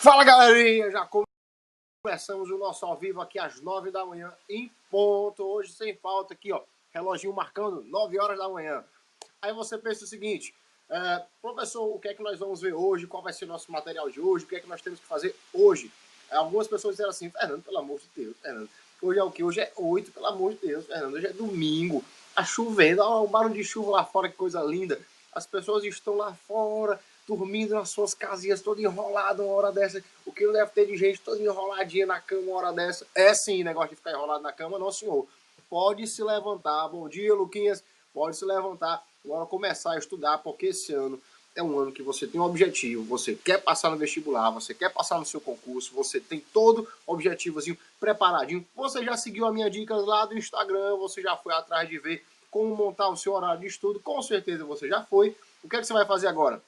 Fala galerinha, já começamos o nosso ao vivo aqui às 9 da manhã em ponto, hoje sem falta aqui ó, reloginho marcando 9 horas da manhã. Aí você pensa o seguinte, professor, o que é que nós vamos ver hoje, qual vai ser o nosso material de hoje, o que é que nós temos que fazer hoje? Algumas pessoas disseram assim, Fernando, pelo amor de Deus, Fernando, hoje é o que? Hoje é 8, pelo amor de Deus, Fernando, hoje é domingo, tá chovendo, ó, um barulho de chuva lá fora, que coisa linda, as pessoas estão lá fora, dormindo nas suas casinhas, todo enrolado uma hora dessa. O que não deve ter de gente toda enroladinha na cama uma hora dessa? É sim, negócio de ficar enrolado na cama, não senhor. Pode se levantar. Bom dia, Luquinhas. Pode se levantar. Bora começar a estudar, porque esse ano é um ano que você tem um objetivo, você quer passar no vestibular, você quer passar no seu concurso, você tem todo objetivozinho preparadinho. Você já seguiu a minha dica lá do Instagram, você já foi atrás de ver como montar o seu horário de estudo, com certeza você já foi. O que é que você vai fazer agora?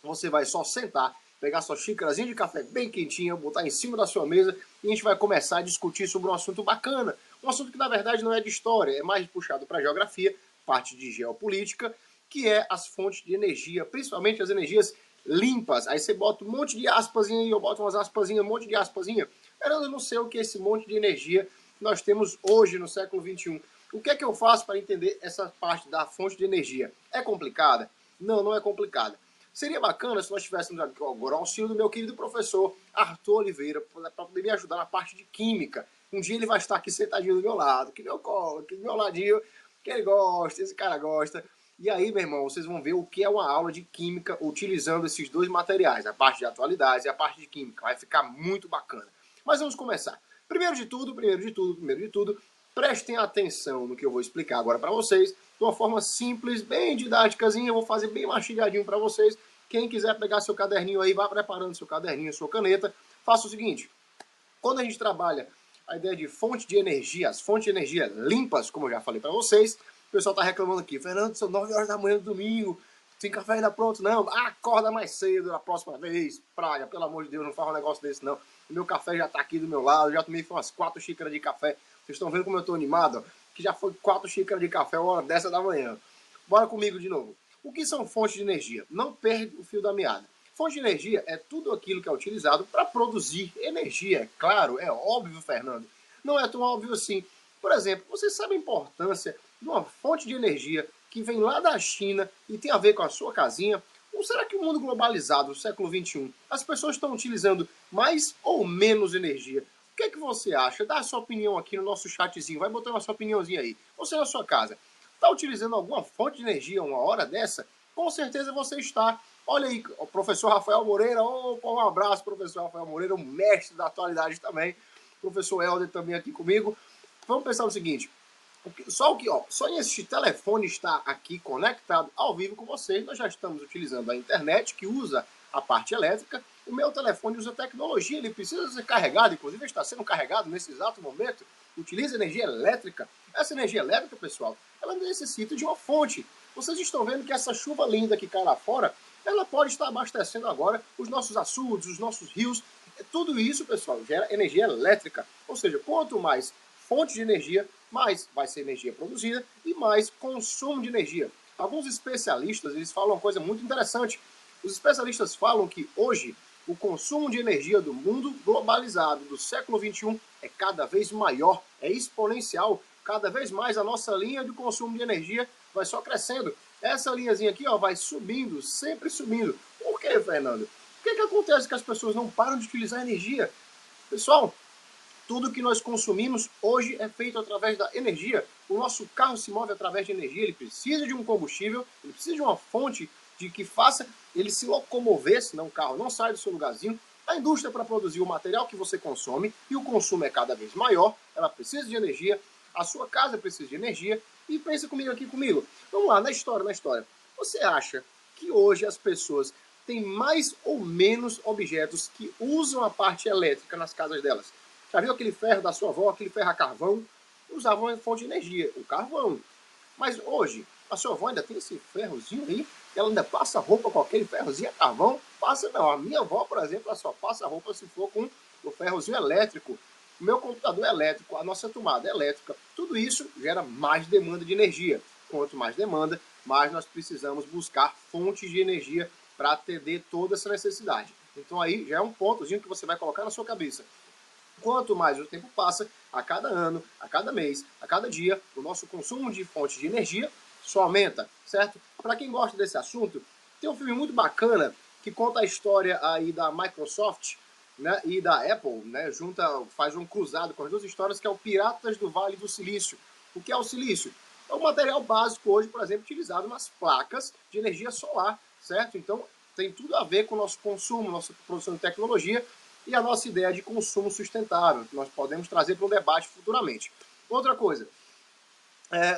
Você vai só sentar, pegar sua xícarazinha de café bem quentinha, botar em cima da sua mesa e a gente vai começar a discutir sobre um assunto bacana. Um assunto que na verdade não é de história, é mais puxado para geografia, parte de geopolítica, que é as fontes de energia, principalmente as energias limpas. Aí você bota um monte de aspasinha e eu boto umas aspasinhas, um monte de aspasinha. Eu não sei o que é esse monte de energia que nós temos hoje no século XXI. O que é que eu faço para entender essa parte da fonte de energia? É complicada? Não, não é complicada. Seria bacana se nós tivéssemos agora o auxílio do meu querido professor Arthur Oliveira, para poder me ajudar na parte de química. Um dia ele vai estar aqui sentadinho do meu lado, aqui no meu colo, aqui do meu ladinho, que ele gosta, esse cara gosta. E aí, meu irmão, vocês vão ver o que é uma aula de química utilizando esses dois materiais, a parte de atualidades e a parte de química. Vai ficar muito bacana. Mas vamos começar. Primeiro de tudo, prestem atenção no que eu vou explicar agora para vocês, de uma forma simples, bem didáticazinha, eu vou fazer bem mastigadinho para vocês. Quem quiser pegar seu caderninho aí, vá preparando seu caderninho, sua caneta. Faça o seguinte, quando a gente trabalha a ideia de fonte de energia, as fontes de energia limpas, como eu já falei para vocês, o pessoal está reclamando aqui, Fernando, são 9 horas da manhã do domingo, tem café ainda pronto? Não, acorda mais cedo na próxima vez, praga, pelo amor de Deus, não faz um negócio desse não. O meu café já está aqui do meu lado, já tomei umas 4 xícaras de café. Vocês estão vendo como eu estou animado? Que já foi 4 xícaras de café uma hora dessa da manhã. Bora comigo de novo. O que são fontes de energia? Não perde o fio da meada. Fonte de energia é tudo aquilo que é utilizado para produzir energia. É claro, é óbvio, Fernando. Não é tão óbvio assim. Por exemplo, você sabe a importância de uma fonte de energia que vem lá da China e tem a ver com a sua casinha? Ou será que o mundo globalizado, no século XXI, as pessoas estão utilizando mais ou menos energia? O que é que você acha? Dá a sua opinião aqui no nosso chatzinho. Vai botando a sua opiniãozinha aí. Você na sua casa, está utilizando alguma fonte de energia uma hora dessa? Com certeza você está. Olha aí, o professor Rafael Moreira. Opa, um abraço, professor Rafael Moreira, um mestre da atualidade também. Professor Helder também aqui comigo. Vamos pensar o seguinte. Só em este telefone estar aqui conectado ao vivo com vocês, nós já estamos utilizando a internet, que usa a parte elétrica. O meu telefone usa tecnologia, ele precisa ser carregado, inclusive está sendo carregado nesse exato momento. Utiliza energia elétrica. Essa energia elétrica, pessoal, ela necessita de uma fonte. Vocês estão vendo que essa chuva linda que cai lá fora, ela pode estar abastecendo agora os nossos açudes, os nossos rios. Tudo isso, pessoal, gera energia elétrica. Ou seja, quanto mais fonte de energia, mais vai ser energia produzida e mais consumo de energia. Alguns especialistas, eles falam uma coisa muito interessante. Os especialistas falam que hoje o consumo de energia do mundo globalizado do século XXI é cada vez maior, é exponencial. Cada vez mais a nossa linha de consumo de energia vai só crescendo. Essa linhazinha aqui ó, vai subindo, sempre subindo. Por que, Fernando? O que acontece que as pessoas não param de utilizar energia? Pessoal, tudo que nós consumimos hoje é feito através da energia. O nosso carro se move através de energia, ele precisa de um combustível, ele precisa de uma fonte de que faça ele se locomover, senão o carro não sai do seu lugarzinho. A indústria, para produzir o material que você consome, e o consumo é cada vez maior, ela precisa de energia, a sua casa precisa de energia, e pensa comigo aqui comigo. Vamos lá, na história. Você acha que hoje as pessoas têm mais ou menos objetos que usam a parte elétrica nas casas delas? Já viu aquele ferro da sua avó, aquele ferro a carvão? Usavam a fonte de energia, o carvão. Mas hoje, a sua avó ainda tem esse ferrozinho aí? Ela ainda passa roupa com aquele ferrozinho a carvão? Passa não. A minha avó, por exemplo, ela só passa roupa se for com o ferrozinho elétrico. O meu computador é elétrico, a nossa tomada é elétrica. Tudo isso gera mais demanda de energia. Quanto mais demanda, mais nós precisamos buscar fontes de energia para atender toda essa necessidade. Então aí já é um pontozinho que você vai colocar na sua cabeça. Quanto mais o tempo passa, a cada ano, a cada mês, a cada dia, o nosso consumo de fonte de energia só aumenta, certo? Para quem gosta desse assunto, tem um filme muito bacana que conta a história aí da Microsoft, né, e da Apple, né, faz um cruzado com as duas histórias, que é o Piratas do Vale do Silício. O que é o silício? É um material básico hoje, por exemplo, utilizado nas placas de energia solar, certo? Então tem tudo a ver com o nosso consumo, nossa produção de tecnologia e a nossa ideia de consumo sustentável, que nós podemos trazer para um debate futuramente. Outra coisa,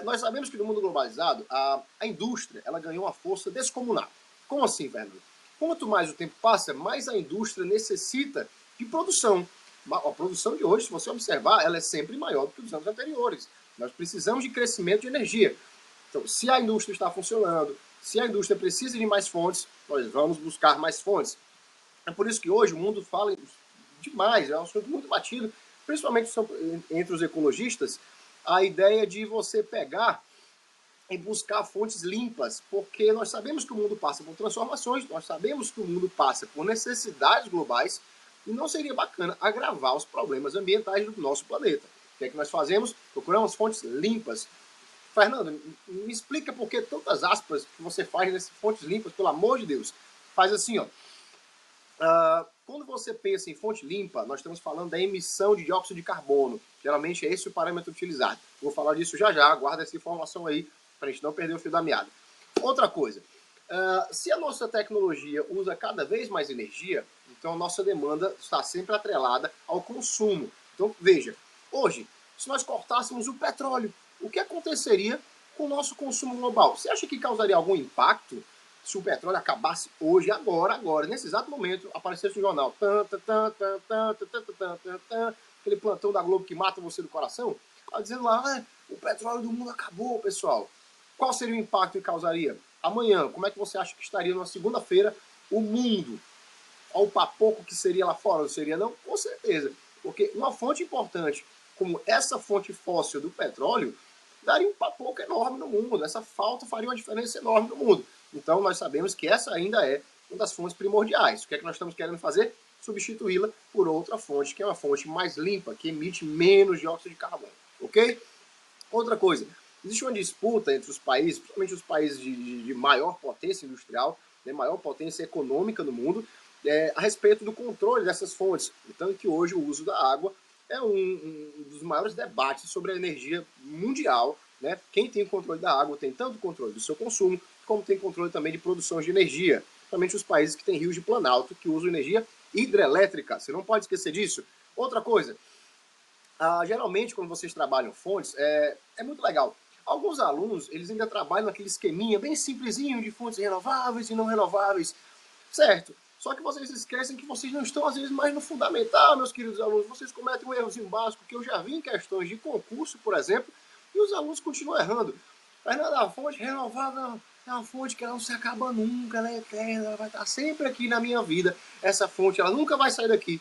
nós sabemos que no mundo globalizado, a indústria ela ganhou uma força descomunal. Como assim, Fernando? Quanto mais o tempo passa, mais a indústria necessita de produção. A produção de hoje, se você observar, ela é sempre maior do que dos anos anteriores. Nós precisamos de crescimento de energia. Então, se a indústria está funcionando, se a indústria precisa de mais fontes, nós vamos buscar mais fontes. É por isso que hoje o mundo fala demais, é um assunto muito batido, principalmente entre os ecologistas, a ideia de você pegar e buscar fontes limpas, porque nós sabemos que o mundo passa por transformações, nós sabemos que o mundo passa por necessidades globais, e não seria bacana agravar os problemas ambientais do nosso planeta. O que é que nós fazemos? Procuramos fontes limpas. Fernando, me explica por que tantas aspas que você faz nessas fontes limpas, pelo amor de Deus. Faz assim, ó. Quando você pensa em fonte limpa, nós estamos falando da emissão de dióxido de carbono. Geralmente é esse o parâmetro utilizado. Vou falar disso já já, guarda essa informação aí, para a gente não perder o fio da meada. Outra coisa, se a nossa tecnologia usa cada vez mais energia, então a nossa demanda está sempre atrelada ao consumo. Então, veja, hoje, se nós cortássemos o petróleo, o que aconteceria com o nosso consumo global? Você acha que causaria algum impacto se o petróleo acabasse hoje, agora, nesse exato momento, aparecesse no jornal, aquele plantão da Globo que mata você do coração, tá dizendo lá, o petróleo do mundo acabou, pessoal. Qual seria o impacto que causaria? Amanhã, como é que você acha que estaria numa segunda-feira o mundo? Olha o papoco que seria lá fora, não seria não? Com certeza. Porque uma fonte importante, como essa fonte fóssil do petróleo, daria um papoco enorme no mundo. Essa falta faria uma diferença enorme no mundo. Então nós sabemos que essa ainda é uma das fontes primordiais. O que é que nós estamos querendo fazer? Substituí-la por outra fonte, que é uma fonte mais limpa, que emite menos dióxido de carbono. Ok? Outra coisa, existe uma disputa entre os países, principalmente os países de maior potência industrial, né, maior potência econômica no mundo, a respeito do controle dessas fontes. Tanto que hoje o uso da água é um dos maiores debates sobre a energia mundial. Né? Quem tem o controle da água tem tanto controle do seu consumo, como tem controle também de produção de energia. Principalmente os países que têm rios de planalto, que usam energia hidrelétrica. Você não pode esquecer disso. Outra coisa, geralmente quando vocês trabalham fontes, é muito legal. Alguns alunos, eles ainda trabalham naquele esqueminha bem simplesinho de fontes renováveis e não renováveis, certo? Só que vocês esquecem que vocês não estão, às vezes, mais no fundamental, meus queridos alunos. Vocês cometem um errozinho básico que eu já vi em questões de concurso, por exemplo, e os alunos continuam errando. Fernando, a fonte renovável é uma fonte que ela não se acaba nunca, ela é eterna, ela vai estar sempre aqui na minha vida. Essa fonte, ela nunca vai sair daqui.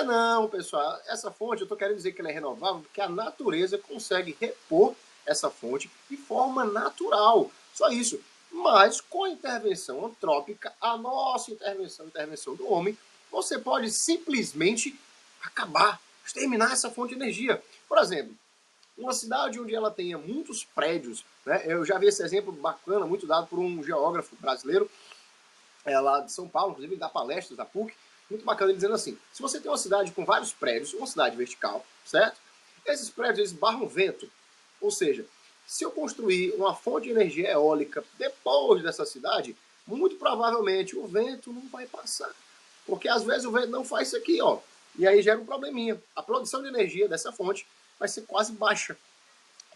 Não, pessoal, essa fonte, eu estou querendo dizer que ela é renovável, porque a natureza consegue repor essa fonte de forma natural. Só isso. Mas com a intervenção antrópica, a nossa intervenção, a intervenção do homem, você pode simplesmente acabar, exterminar essa fonte de energia. Por exemplo, uma cidade onde ela tenha muitos prédios, né? Eu já vi esse exemplo bacana, muito dado por um geógrafo brasileiro, lá de São Paulo, inclusive ele dá palestras da PUC, muito bacana, ele dizendo assim, se você tem uma cidade com vários prédios, uma cidade vertical, certo? Esses prédios, eles barram vento, ou seja, se eu construir uma fonte de energia eólica depois dessa cidade, muito provavelmente o vento não vai passar, porque às vezes o vento não faz isso aqui, ó, e aí gera um probleminha. A produção de energia dessa fonte vai ser quase baixa,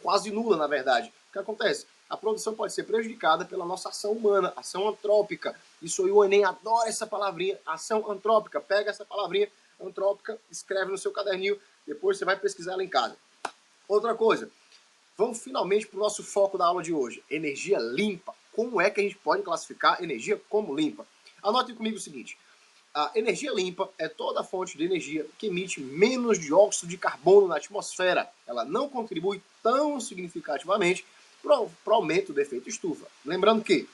quase nula, na verdade. O que acontece? A produção pode ser prejudicada pela nossa ação humana, ação antrópica. Isso aí o Enem adora essa palavrinha, ação antrópica. Pega essa palavrinha antrópica, escreve no seu caderninho, depois você vai pesquisar ela em casa. Outra coisa, vamos finalmente para o nosso foco da aula de hoje, energia limpa. Como é que a gente pode classificar energia como limpa? Anotem comigo o seguinte, a energia limpa é toda fonte de energia que emite menos dióxido de carbono na atmosfera. Ela não contribui tão significativamente para o aumento do efeito estufa. Lembrando que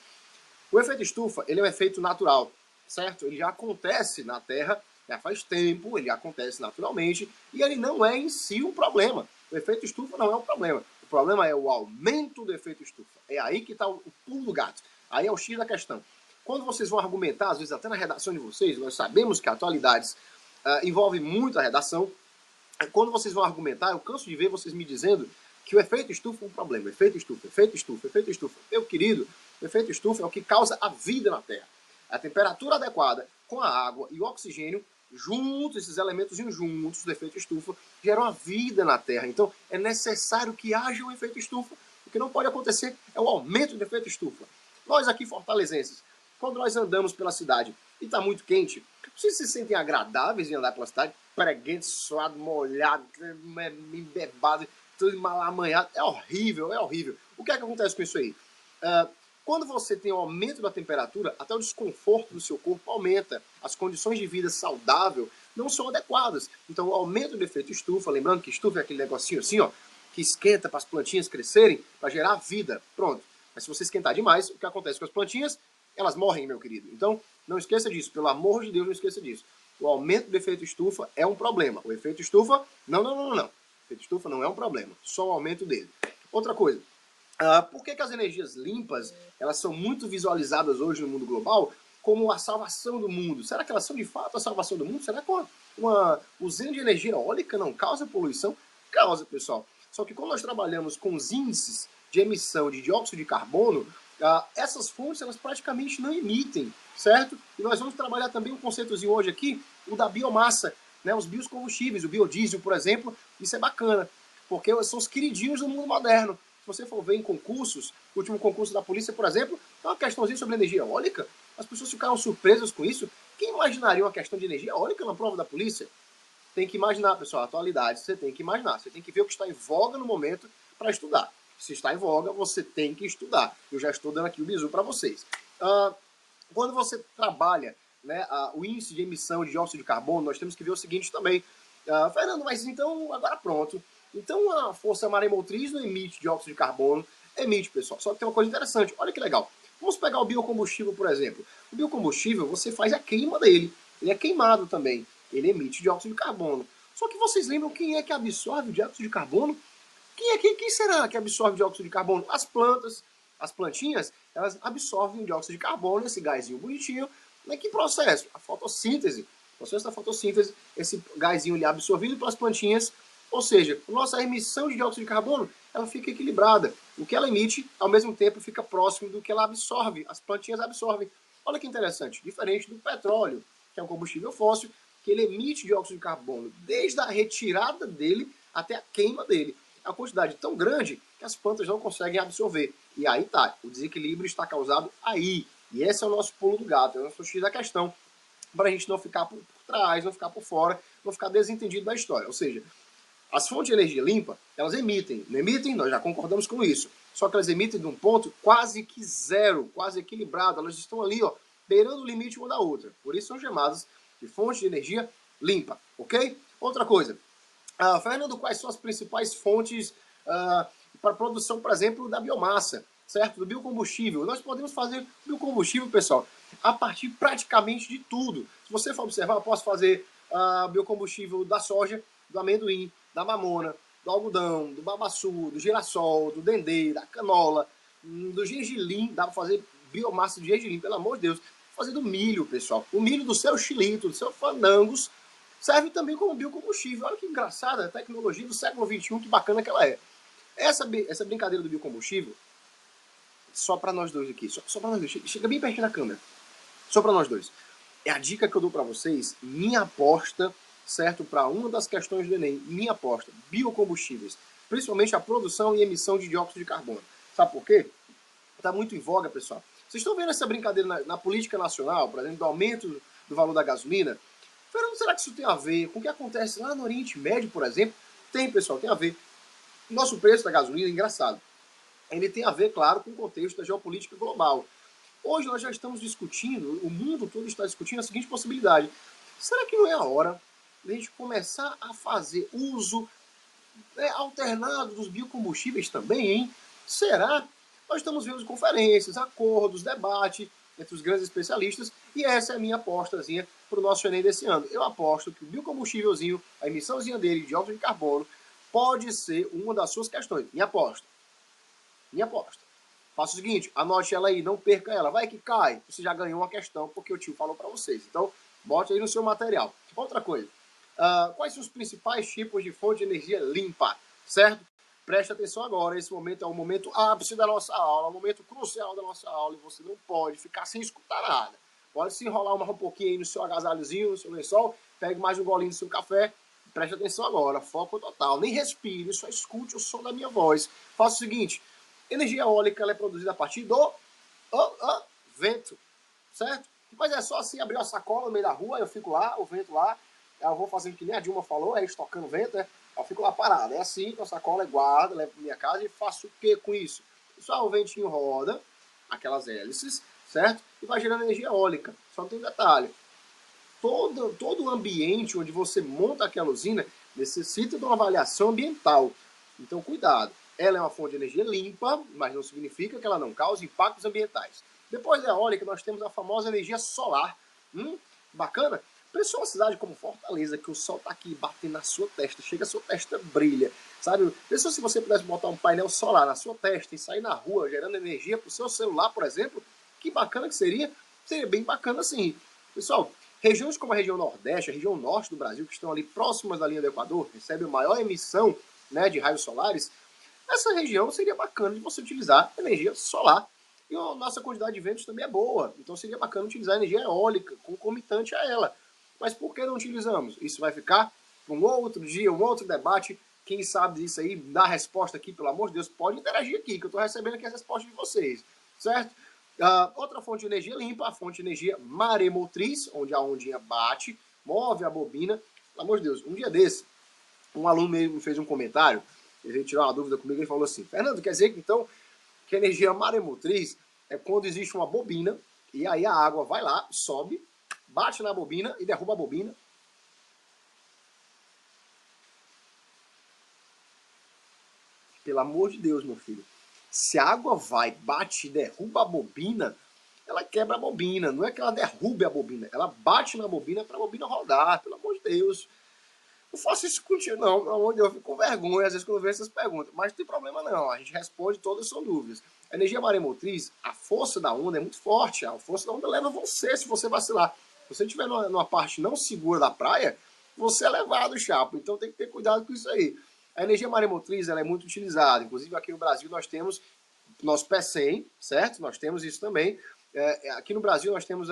o efeito estufa ele é um efeito natural. certo? Ele já acontece na Terra já faz tempo, ele acontece naturalmente e ele não é em si um problema. O efeito estufa não é um problema. O problema é o aumento do efeito estufa. É aí que está o pulo do gato. Aí é o X da questão. Quando vocês vão argumentar, às vezes até na redação de vocês, nós sabemos que atualidades envolve muito a redação. Quando vocês vão argumentar, eu canso de ver vocês me dizendo que o efeito estufa é um problema. Efeito estufa, efeito estufa, efeito estufa. Meu querido, o efeito estufa é o que causa a vida na Terra. A temperatura adequada com a água e o oxigênio juntos, esses elementos juntos do efeito estufa, geram a vida na Terra. Então, é necessário que haja um efeito estufa. O que não pode acontecer é o aumento do efeito estufa. Nós aqui, fortalezenses, quando nós andamos pela cidade e está muito quente, vocês se sentem agradáveis em andar pela cidade? Preguente, suado, molhado, embebado, tudo malamanhado. É horrível, é horrível. O que é que acontece com isso aí? Quando você tem um aumento da temperatura, até o desconforto do seu corpo aumenta. As condições de vida saudável não são adequadas. Então, o aumento do efeito estufa, lembrando que estufa é aquele negocinho assim, ó, que esquenta para as plantinhas crescerem, para gerar vida. Pronto. Mas se você esquentar demais, o que acontece com as plantinhas? Elas morrem, meu querido. Então, não esqueça disso. Pelo amor de Deus, não esqueça disso. O aumento do efeito estufa é um problema. O efeito estufa, não. O efeito estufa não é um problema. Só o aumento dele. Outra coisa. Por que as energias limpas elas são muito visualizadas hoje no mundo global como a salvação do mundo? Será que elas são de fato a salvação do mundo? Será que uma usina de energia eólica não causa poluição? Causa, pessoal. Só que quando nós trabalhamos com os índices de emissão de dióxido de carbono, essas fontes elas praticamente não emitem, certo? E nós vamos trabalhar também um conceitozinho hoje aqui, o da biomassa, né? Os biocombustíveis, o biodiesel, por exemplo. Isso é bacana, porque são os queridinhos do mundo moderno. Se você for ver em concursos, o último concurso da polícia, por exemplo, é uma questãozinha sobre energia eólica. As pessoas ficaram surpresas com isso. Quem imaginaria uma questão de energia eólica na prova da polícia? Tem que imaginar, pessoal, a atualidade, você tem que imaginar. Você tem que ver o que está em voga no momento para estudar. Se está em voga, você tem que estudar. Eu já estou dando aqui o bizu para vocês. Quando você trabalha, né, o índice de emissão de dióxido de carbono, nós temos que ver o seguinte também. Fernando, mas então, agora pronto. Então a força maremotriz não emite dióxido de carbono, emite, pessoal. Só que tem uma coisa interessante, olha que legal. Vamos pegar o biocombustível, por exemplo. O biocombustível, você faz a queima dele. Ele é queimado também. Ele emite dióxido de carbono. Só que vocês lembram quem é que absorve o dióxido de carbono? Quem será que absorve o dióxido de carbono? As plantas. As plantinhas, elas absorvem o dióxido de carbono, esse gásinho bonitinho. Mas que processo? A fotossíntese. O processo da fotossíntese, esse gásinho é absorvido pelas plantinhas. Ou seja, a nossa emissão de dióxido de carbono ela fica equilibrada. O que ela emite, ao mesmo tempo, fica próximo do que ela absorve. As plantinhas absorvem. Olha que interessante. Diferente do petróleo, que é um combustível fóssil, que ele emite dióxido de carbono desde a retirada dele até a queima dele. É uma quantidade tão grande que as plantas não conseguem absorver. E aí tá, o desequilíbrio está causado aí. E esse é o nosso pulo do gato, é o nosso X da questão, para a gente não ficar por trás, não ficar por fora, não ficar desentendido da história. Ou seja, as fontes de energia limpa, elas emitem. Não emitem? Nós já concordamos com isso. Só que elas emitem de um ponto quase que zero, quase equilibrado. Elas estão ali, ó, beirando o limite uma da outra. Por isso são chamadas de fontes de energia limpa, ok? Outra coisa. Fernando, quais são as principais fontes para a produção, por exemplo, da biomassa, certo? Do biocombustível. Nós podemos fazer biocombustível, pessoal, a partir praticamente de tudo. Se você for observar, eu posso fazer biocombustível da soja, do amendoim, da mamona, do algodão, do babaçu, do girassol, do dendê, da canola, do gergelim. Dá para fazer biomassa de gergelim, pelo amor de Deus. Fazer do milho, pessoal. O milho do seu xilito, do seu fandangos, serve também como biocombustível. Olha que engraçada a tecnologia do século XXI, que bacana que ela é. Essa brincadeira do biocombustível, só para nós dois aqui, só para nós dois, chega bem pertinho da câmera, só para nós dois. É a dica que eu dou para vocês, minha aposta, certo, para uma das questões do Enem, minha aposta, biocombustíveis, principalmente a produção e emissão de dióxido de carbono. Sabe por quê? Está muito em voga, pessoal. Vocês estão vendo essa brincadeira na política nacional, por exemplo, do aumento do valor da gasolina? Fernando, será que isso tem a ver com o que acontece lá no Oriente Médio, por exemplo? Tem, pessoal, tem a ver. O nosso preço da gasolina, engraçado, ele tem a ver, claro, com o contexto da geopolítica global. Hoje nós já estamos discutindo, o mundo todo está discutindo a seguinte possibilidade. Será que não é a hora de a gente começar a fazer uso alternado dos biocombustíveis também, hein? Será? Nós estamos vendo conferências, acordos, debate, entre os grandes especialistas, e essa é a minha apostazinha para o nosso Enem desse ano. Eu aposto que o biocombustívelzinho, a emissãozinha dele de dióxido de carbono, pode ser uma das suas questões. Minha aposta. Minha aposta. Faça o seguinte, anote ela aí, não perca ela. Vai que cai. Você já ganhou uma questão porque o tio falou para vocês. Então, bote aí no seu material. Outra coisa. Quais são os principais tipos de fonte de energia limpa? Certo? Preste atenção agora. Esse momento é o momento ápice da nossa aula, o momento crucial da nossa aula. E você não pode ficar sem escutar nada. Pode se enrolar um pouquinho aí no seu agasalhozinho, no seu lençol. Pegue mais um golinho do seu café. Preste atenção agora. Foco total. Nem respire, só escute o som da minha voz. Faça o seguinte. Energia eólica ela é produzida a partir do vento, certo? Mas é só assim abrir uma sacola no meio da rua, eu fico lá, o vento lá, eu vou fazendo que nem a Dilma falou, estocando vento, né? Eu fico lá parado. É assim, com a sacola, guardo, levo para minha casa e faço o que com isso? Só o ventinho roda, aquelas hélices, certo? E vai gerando energia eólica. Só tem um detalhe. Todo o ambiente onde você monta aquela usina necessita de uma avaliação ambiental. Então, cuidado. Ela é uma fonte de energia limpa, mas não significa que ela não cause impactos ambientais. Depois da eólica, nós temos a famosa energia solar. Bacana? Pensou uma cidade como Fortaleza, que o sol está aqui batendo na sua testa, chega a sua testa brilha, sabe? Pensou se você pudesse botar um painel solar na sua testa e sair na rua gerando energia para o seu celular, por exemplo, que bacana que seria? Seria bem bacana sim. Pessoal, regiões como a região Nordeste, a região Norte do Brasil, que estão ali próximas da linha do Equador, recebem maior emissão, né, de raios solares, essa região seria bacana de você utilizar energia solar. E a nossa quantidade de ventos também é boa, então seria bacana utilizar energia eólica, concomitante a ela. Mas por que não utilizamos? Isso vai ficar para um outro dia, um outro debate. Quem sabe disso aí, dá a resposta aqui, pelo amor de Deus, pode interagir aqui, que eu estou recebendo aqui as respostas de vocês, certo? Outra fonte de energia limpa, a fonte de energia maremotriz, onde a ondinha bate, move a bobina. Pelo amor de Deus, um dia desse, um aluno me fez um comentário, ele tirou uma dúvida comigo e falou assim, Fernando, quer dizer que então que a energia maremotriz é quando existe uma bobina e aí a água vai lá, sobe, bate na bobina e derruba a bobina. Pelo amor de Deus, meu filho. Se a água vai, bate e derruba a bobina, ela quebra a bobina. Não é que ela derrube a bobina, ela bate na bobina para a bobina rodar. Pelo amor de Deus. Não faço isso contigo, não. Pelo amor de Deus, eu fico com vergonha às vezes quando eu vejo essas perguntas. Mas não tem problema não, a gente responde, todas são dúvidas. A energia maremotriz, a força da onda é muito forte. A força da onda leva você se você vacilar. Se você estiver numa parte não segura da praia, você é levado, chapa. Então tem que ter cuidado com isso aí. A energia maremotriz ela é muito utilizada. Inclusive aqui no Brasil nós temos nosso PECEM, certo? Nós temos isso também. Aqui no Brasil nós temos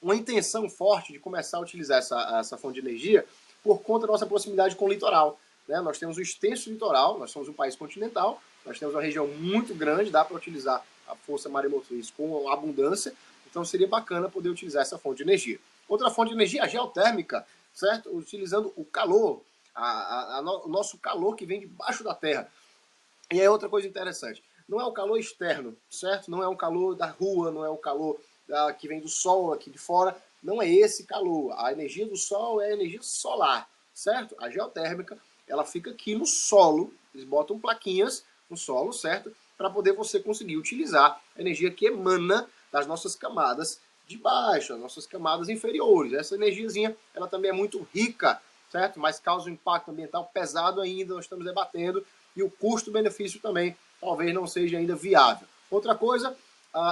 uma intenção forte de começar a utilizar essa fonte de energia por conta da nossa proximidade com o litoral. Né? Nós temos um extenso litoral, nós somos um país continental, nós temos uma região muito grande, dá para utilizar a força maremotriz com abundância, então seria bacana poder utilizar essa fonte de energia. Outra fonte de energia, a geotérmica, certo? Utilizando o calor, o nosso calor que vem debaixo da terra. E é outra coisa interessante, não é o calor externo, certo? Não é o calor da rua, não é o calor que vem do sol aqui de fora, não é esse calor. A energia do sol é a energia solar, certo? A geotérmica, ela fica aqui no solo, eles botam plaquinhas no solo, certo? Para poder você conseguir utilizar a energia que emana das nossas camadas de baixo, as nossas camadas inferiores. Essa energiazinha, ela também é muito rica, certo? Mas causa um impacto ambiental pesado ainda, nós estamos debatendo, e o custo-benefício também talvez não seja ainda viável. Outra coisa,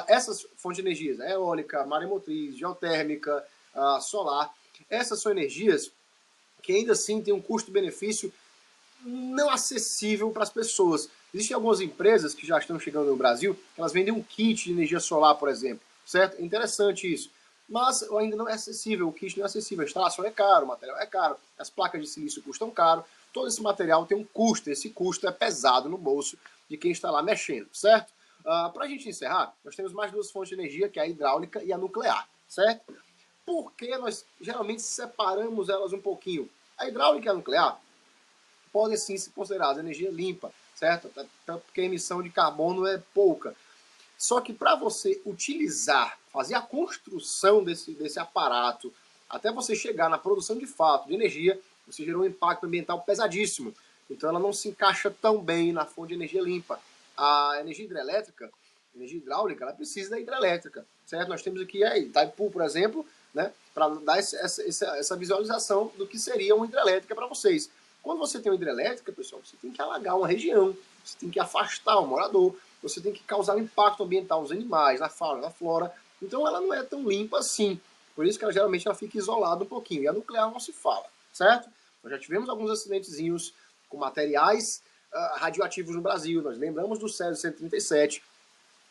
essas fontes de energias, eólica, maremotriz, geotérmica, solar, essas são energias que ainda assim têm um custo-benefício não acessível para as pessoas. Existem algumas empresas que já estão chegando no Brasil, que elas vendem um kit de energia solar, por exemplo, certo? É interessante isso. Mas ainda não é acessível, o kit não é acessível, a instalação é caro, o material é caro, as placas de silício custam caro, todo esse material tem um custo, esse custo é pesado no bolso de quem está lá mexendo, certo? Para a gente encerrar, nós temos mais duas fontes de energia, que é a hidráulica e a nuclear, certo? Por que nós geralmente separamos elas um pouquinho? A hidráulica e a nuclear podem sim ser consideradas energia limpa, certo? Porque a emissão de carbono é pouca. Só que para você utilizar, fazer a construção desse aparato, até você chegar na produção de fato de energia, você gerou um impacto ambiental pesadíssimo. Então ela não se encaixa tão bem na fonte de energia limpa. A energia hidrelétrica, Energia hidráulica, ela precisa da hidrelétrica, certo? Nós temos aqui a Itaipu, por exemplo, né, para dar essa visualização do que seria uma hidrelétrica para vocês. Quando você tem uma hidrelétrica, pessoal, você tem que alagar uma região, você tem que afastar o morador, você tem que causar um impacto ambiental nos animais, na fauna, na flora. Então ela não é tão limpa assim. Por isso que geralmente ela fica isolada um pouquinho. E a nuclear não se fala, certo? Nós já tivemos alguns acidentezinhos com materiais radioativos no Brasil. Nós lembramos do Césio 137.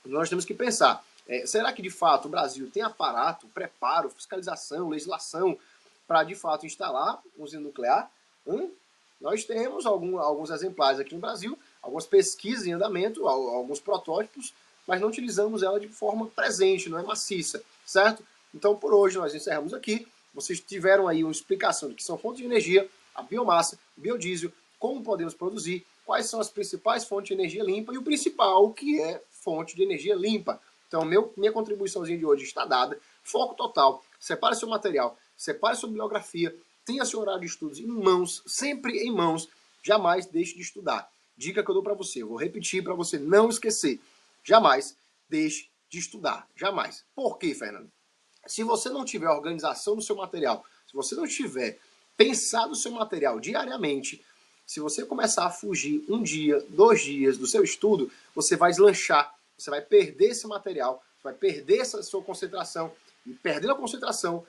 Nós temos que pensar, será que de fato o Brasil tem aparato, preparo, fiscalização, legislação para de fato instalar uma usina nuclear? Nós temos alguns exemplares aqui no Brasil, algumas pesquisas em andamento, alguns protótipos, mas não utilizamos ela de forma presente, não é maciça, certo? Então por hoje nós encerramos aqui. Vocês tiveram aí uma explicação do que são fontes de energia, a biomassa, o biodiesel, como podemos produzir, quais são as principais fontes de energia limpa e o principal, que é fonte de energia limpa. Então minha contribuiçãozinha de hoje está dada. Foco total, separe seu material, separe sua bibliografia, tenha seu horário de estudos em mãos, sempre em mãos, jamais deixe de estudar. Dica que eu dou para você, eu vou repetir para você não esquecer. Jamais deixe de estudar, jamais. Por quê, Fernando? Se você não tiver organização do seu material, se você não tiver pensado o seu material diariamente, se você começar a fugir um dia, 2 dias do seu estudo, você vai deslanchar, você vai perder esse material, você vai perder essa sua concentração, e perdendo a concentração,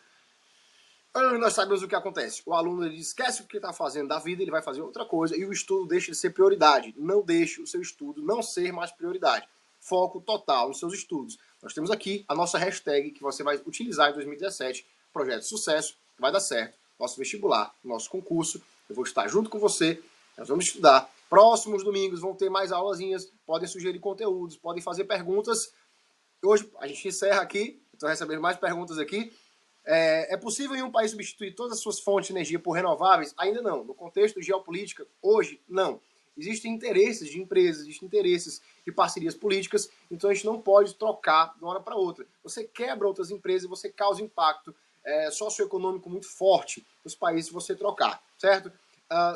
nós sabemos o que acontece. O aluno ele esquece o que está fazendo da vida, ele vai fazer outra coisa, e o estudo deixa de ser prioridade. Não deixe o seu estudo não ser mais prioridade. Foco total nos seus estudos. Nós temos aqui a nossa hashtag que você vai utilizar em 2017, Projeto de Sucesso, vai dar certo, nosso vestibular, nosso concurso, eu vou estar junto com você, nós vamos estudar. Próximos domingos vão ter mais aulazinhas, podem sugerir conteúdos, podem fazer perguntas. Hoje a gente encerra aqui, estou recebendo mais perguntas aqui. É possível em um país substituir todas as suas fontes de energia por renováveis? Ainda não. No contexto de geopolítica, hoje, não. Existem interesses de empresas, existem interesses de parcerias políticas, então a gente não pode trocar de uma hora para outra. Você quebra outras empresas e você causa impacto socioeconômico muito forte nos países se você trocar, certo?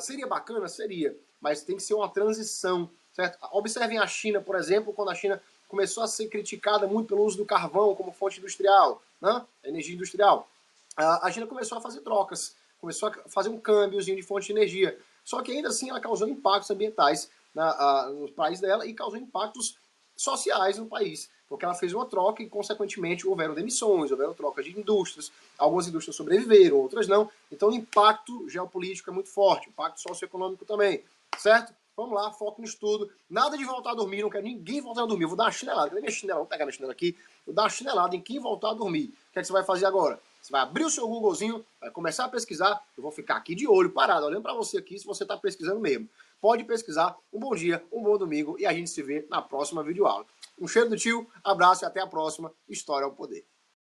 Seria bacana? Seria, mas tem que ser uma transição, certo? Observem a China, por exemplo, quando a China começou a ser criticada muito pelo uso do carvão como fonte industrial, né? Energia industrial. A China começou a fazer trocas, começou a fazer um câmbiozinho de fonte de energia. Só que ainda assim ela causou impactos ambientais no país dela e causou impactos sociais no país, porque ela fez uma troca e, consequentemente, houveram demissões, houveram trocas de indústrias, algumas indústrias sobreviveram, outras não. Então o impacto geopolítico é muito forte, o impacto socioeconômico também, certo? Vamos lá, foco no estudo. Nada de voltar a dormir, não quero ninguém voltar a dormir. Eu vou dar uma chinelada. Cadê minha chinela? Vou pegar minha chinela aqui. Vou dar uma chinelada em quem voltar a dormir. O que é que você vai fazer agora? Você vai abrir o seu Googlezinho, vai começar a pesquisar. Eu vou ficar aqui de olho, parado, olhando para você aqui, se você está pesquisando mesmo. Pode pesquisar. Um bom dia, um bom domingo e a gente se vê na próxima videoaula. Um cheiro do tio, abraço e até a próxima. História ao Poder.